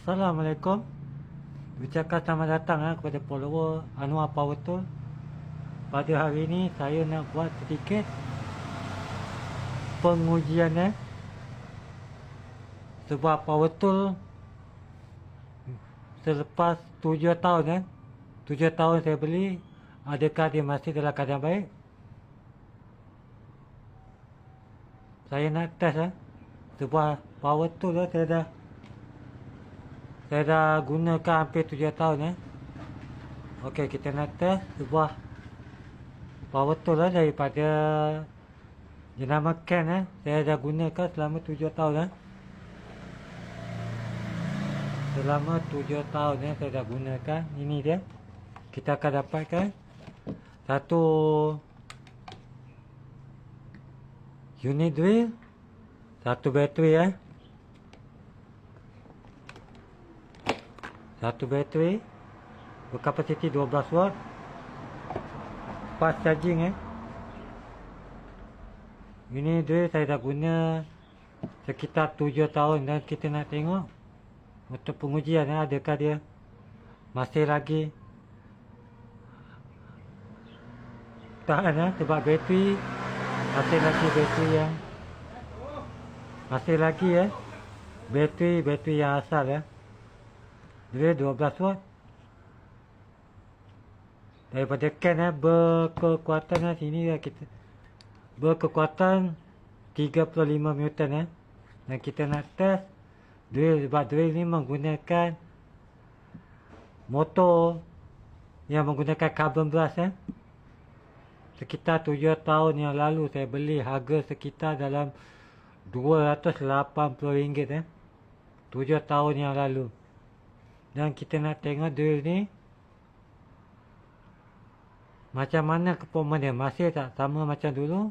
Assalamualaikum. Ucapkan selamat datang kepada follower Anwar Power Tool. Pada hari ini saya nak buat sedikit pengujian sebuah power tool selepas 7 tahun 7 tahun saya beli, adakah dia masih dalam keadaan baik? Saya nak test sebuah power tool saya dah gunakan hampir 7 tahun Okey, kita nak test sebuah power tool daripada jenama Ken saya dah gunakan selama 7 tahun Selama 7 tahun saya dah gunakan. Ini dia. Kita akan dapatkan satu unit drill, satu bateri satu bateri berkapasiti 12 watt, fast charging Ini drill saya dah guna sekitar 7 tahun dan kita nak tengok untuk pengujian adakah dia masih lagi tahan sebab bateri masih lagi bateri yang bateri yang asal dia 12 watt daripada Ken berkekuatan sini kita berkekuatan 35 Newton dan kita nak test drill sebab drill ni menggunakan motor yang menggunakan carbon brush sekitar 7 tahun yang lalu saya beli, harga sekitar dalam RM280 7 tahun yang lalu. Dan kita nak tengok drill ni macam mana performance dia, masih tak sama macam dulu.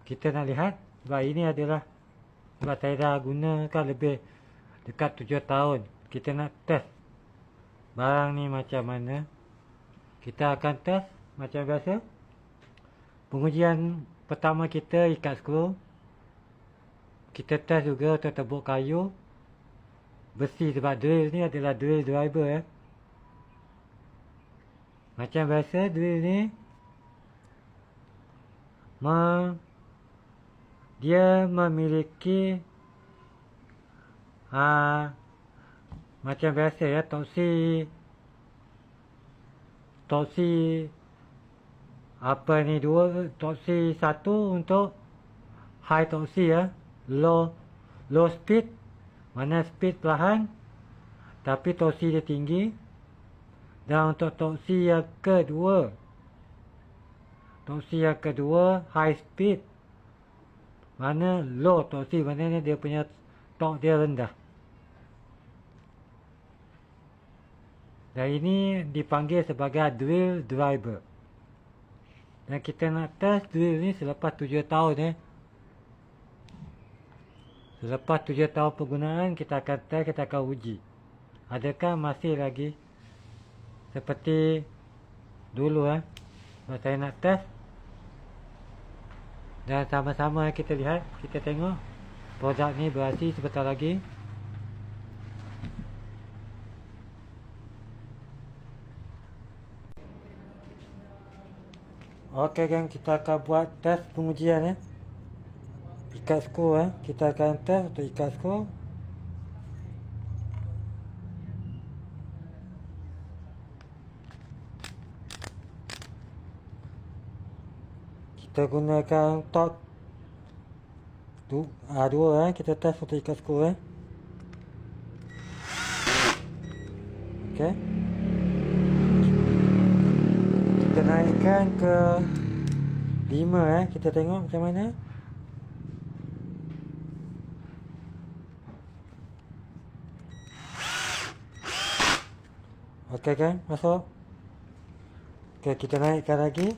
Kita nak lihat sebab ini adalah sebab saya dah gunakan lebih dekat 7 tahun. Kita nak test barang ni macam mana. Kita akan test macam biasa. Pengujian pertama kita ikat skru. Kita test juga untuk tebuk kayu besi sebab drill ni adalah drill driver Macam biasa drill ni dia memiliki macam biasa torsi apa ni, torsi satu untuk high torsi low speed, mana speed perlahan tapi torsi dia tinggi. Dan untuk torsi yang kedua high speed, mana low torsi, maknanya dia punya torque dia rendah. Dan ini dipanggil sebagai drill driver. Dan kita nak test drill ni selepas 7 tahun Selepas 7 tahun penggunaan, kita akan test, kita akan uji adakah masih lagi seperti dulu Sebab saya nak test. Dan sama-sama kita lihat, kita tengok produk ni beraksi sebentar lagi. Okey gang, kita akan buat test pengujian ikat skru kita akan test untuk ikat skru. Kita gunakan torque 2 kita test untuk ikat skru Okey, kita naikkan ke 5 kita tengok macam mana. Okey kan, masuk. Okey, kita naikkan lagi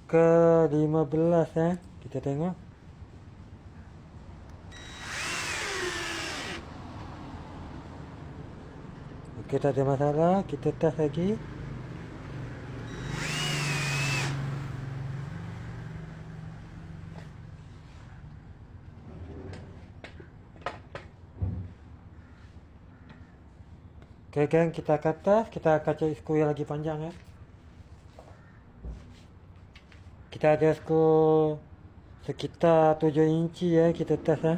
ke 15 kita tengok. Okey, tak ada masalah. Kita test lagi. Okay gang, kita akan tes. Kita akan cari skru yang lagi panjang ya. Kita ada skru sekitar 7 inci ya, kita tes ya.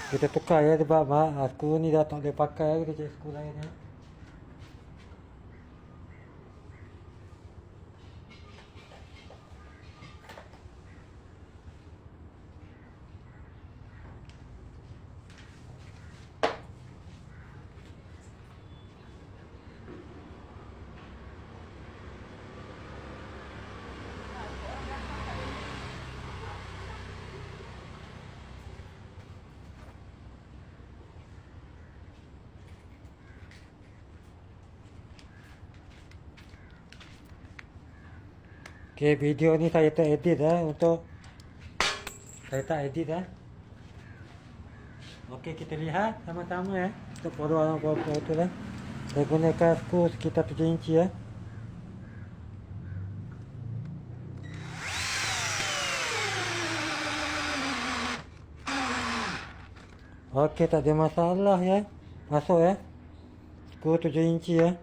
Kita tukar ya sebab skru ni dah tak boleh pakai, kita cari skru lain ya. Okay, video ni saya tak edit untuk saya tak edit Okey, kita lihat sama-sama ya. Untuk produk tu lah. Saya gunakan skru sekitar 7 inci ya. Okey, tak ada masalah ya. Masuk ya. Skru 7 inci ya.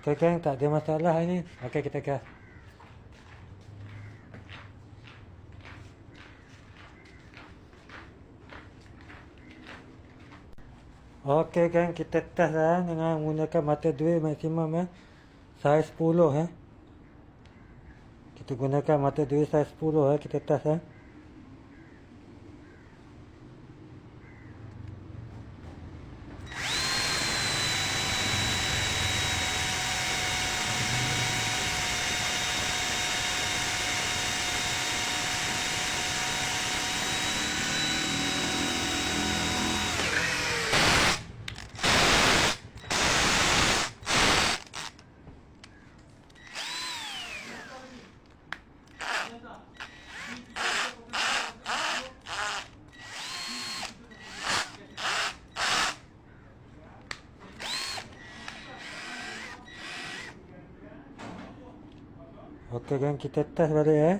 Okey gang, tak ada masalah ini. Okey, kita gas. Okey gang, kita test dengan menggunakan mata duit maksimum ya. Saiz 10 ya. Kita gunakan mata duit saiz 10 ya, kita test ya. Okey gang, kita test balik ya.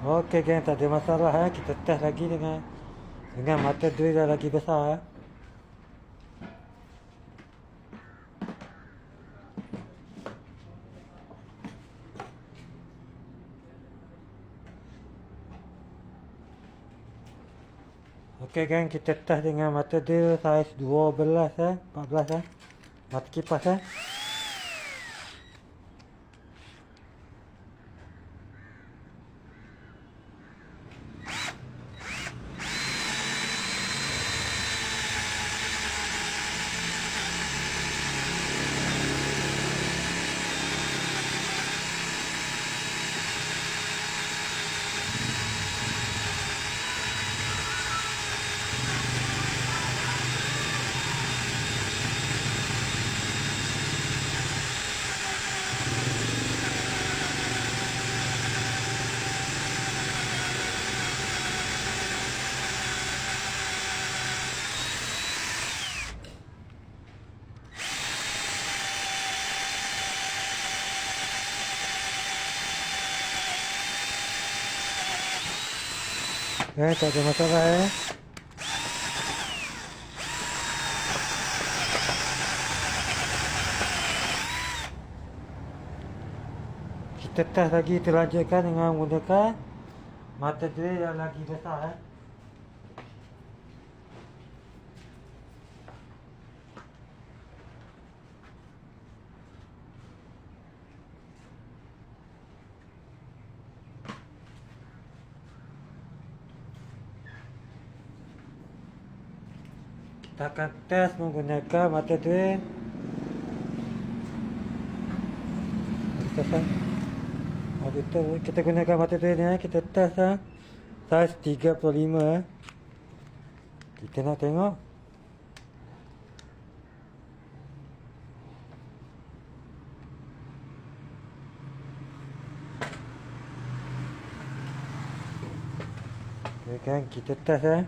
Okey gang, tak ada masalah ya. Kita test lagi dengan mata duit yang lagi besar ya. Okey gang, kita test dengan mata duit saiz 12 ya, 14 ya. Mata kipas ya. Tak ada masalah ya. Kita test lagi, terlanjutkan dengan menggunakan mata duit yang lagi besar ya. Kita akan tes menggunakan mata drain. Kita gunakan mata drain ni, kita test saiz 35. Kita nak tengok okay, kan kita test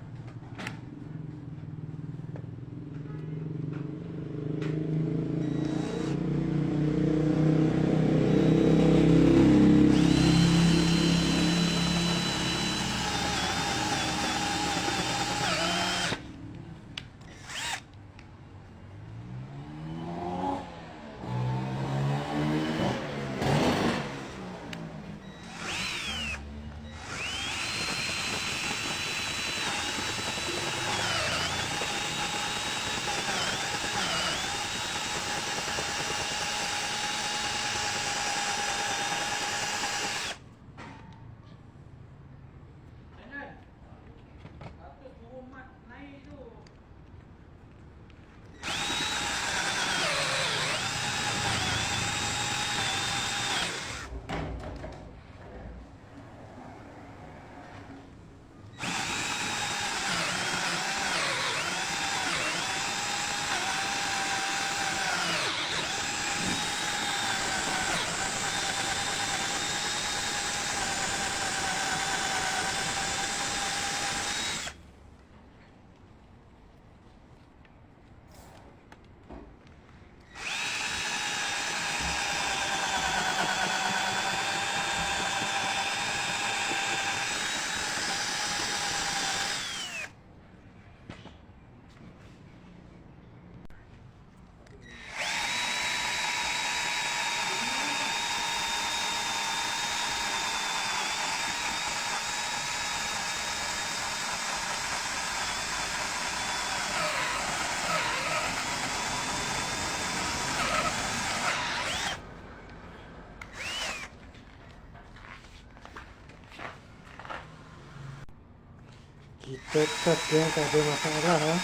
kita test dia, tak ada masalah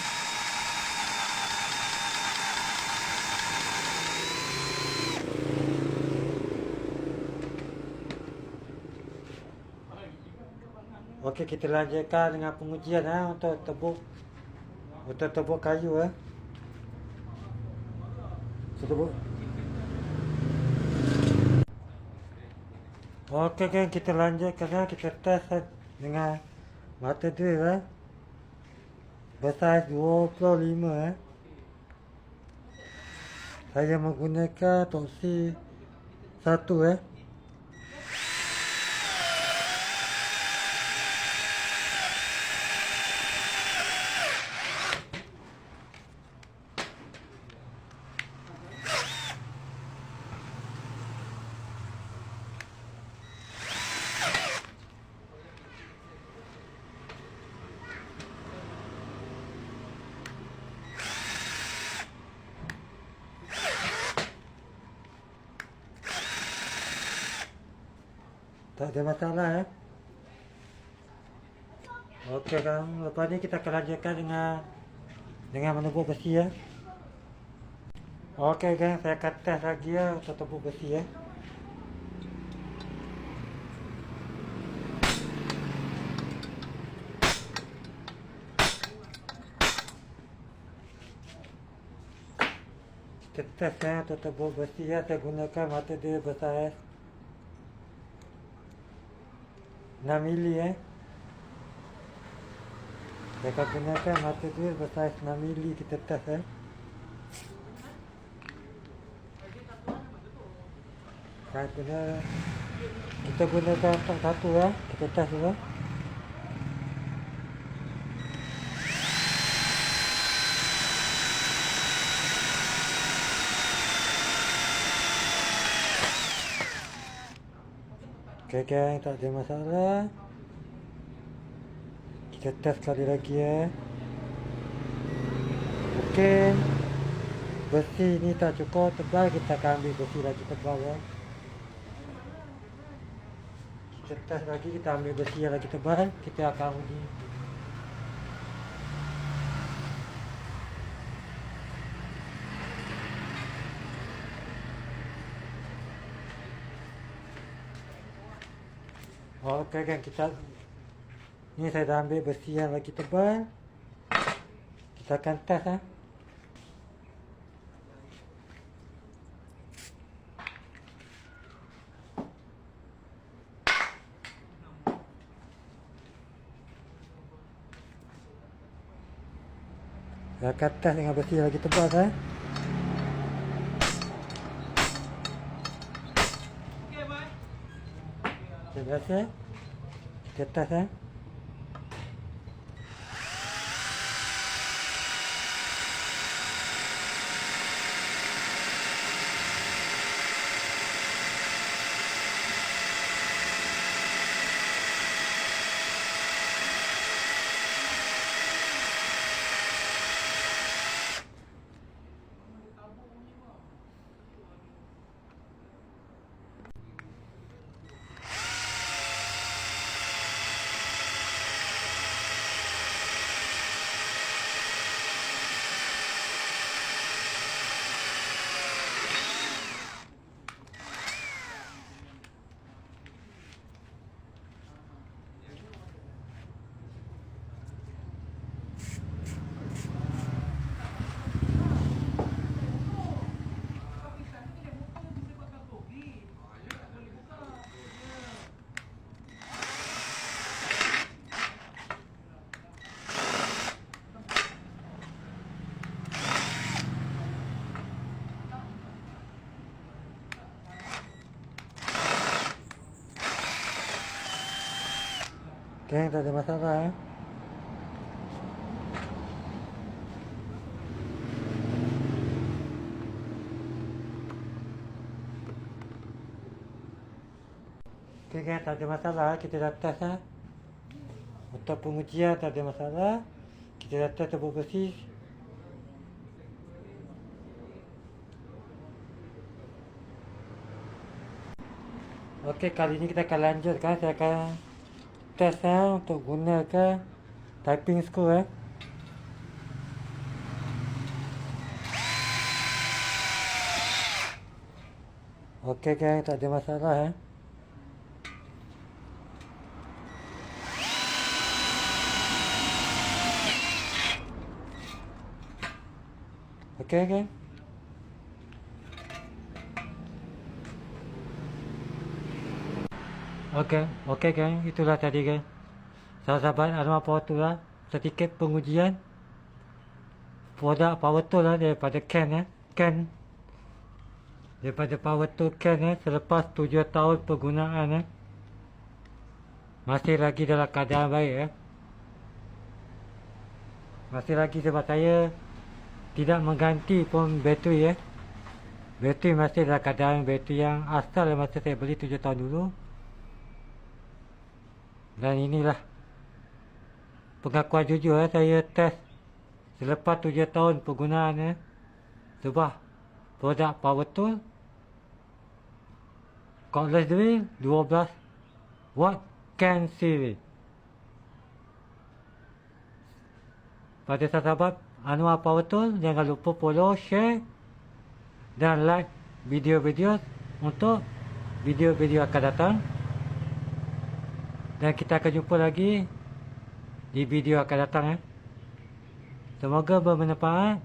Okey, kita lanjutkan dengan pengujian untuk tebuk kayu tebuk. Okey kan, kita lanjutkan kita test dengan mata drill bersaiz 25 Saya menggunakan toksi 1 Tak ada masalah Okey kan, lepas ni kita akan lanjutkan dengan menebuk besi Okey kan, saya akan test lagi untuk tebuk besi Kita test untuk tebuk besi saya gunakan mata dia bersaiz 6 mili Saya akan gunakan mata drill bersaiz 6 mili. Kita test Kita gunakan satu kita test dulu. Okey gang, tak ada masalah. Kita test sekali lagi Okey, besi ni tak cukup tebal, kita akan ambil besi lagi tebal Kita test lagi, kita ambil besi yang lagi tebal, kita akan uji. Okey kan, kita ni saya dah ambil besi yang lagi tebal. Kita akan test ha. Saya akan test dengan besi yang lagi tebal ha. Okay, biasa kita test ha. Okay, tak ada masalah ya. Okay, tak ada masalah. Kita dah test ha. Untuk pengujian tak ada masalah. Kita dah test tebuk besi. Okey, kali ini kita akan lanjutkan. Saya akan test untuk gunakan typing screw Okey kan, tak ada masalah Okey kan. Okey kan, itulah tadi kan. Sahabat Anwar Power Tool lah, sedikit pengujian produk Power Tool lah daripada Ken Ken. Daripada Power Tool Ken selepas 7 tahun penggunaan masih lagi dalam keadaan baik Masih lagi sebab saya tidak mengganti pun bateri Bateri masih dalam keadaan bateri yang asal masa saya beli 7 tahun dulu. Dan inilah pengakuan jujur saya test selepas 7 tahun penggunaan sebuah produk Power Tool cordless drill 12 watt Ken series. Pada sahabat Anwar Power Tool, jangan lupa follow, share dan like video-video untuk video-video akan datang. Dan kita akan jumpa lagi di video akan datang Semoga bermanfaat.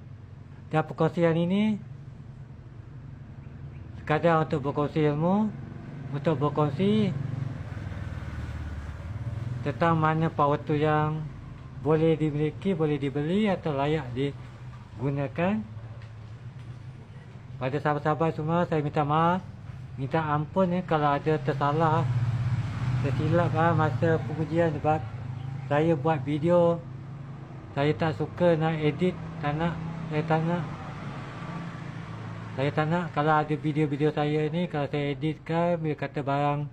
Dan perkongsian ini sekadar untuk berkongsi ilmu, untuk berkongsi tentang mana power tool yang boleh dimiliki, boleh dibeli atau layak digunakan. Pada sahabat-sahabat semua, saya minta maaf, minta ampun kalau ada tersalah, tersilap masa pengujian sebab saya buat video, saya tak suka nak edit, saya tak nak kalau ada video-video saya ni, kalau saya editkan, bila kata barang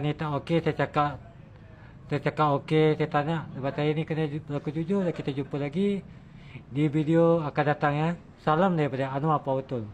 ni tak okey, saya cakap okey, saya tak nak. Sebab saya ni kena berlaku jujur. Dan kita jumpa lagi di video akan datang Salam daripada Anwar Power Tool.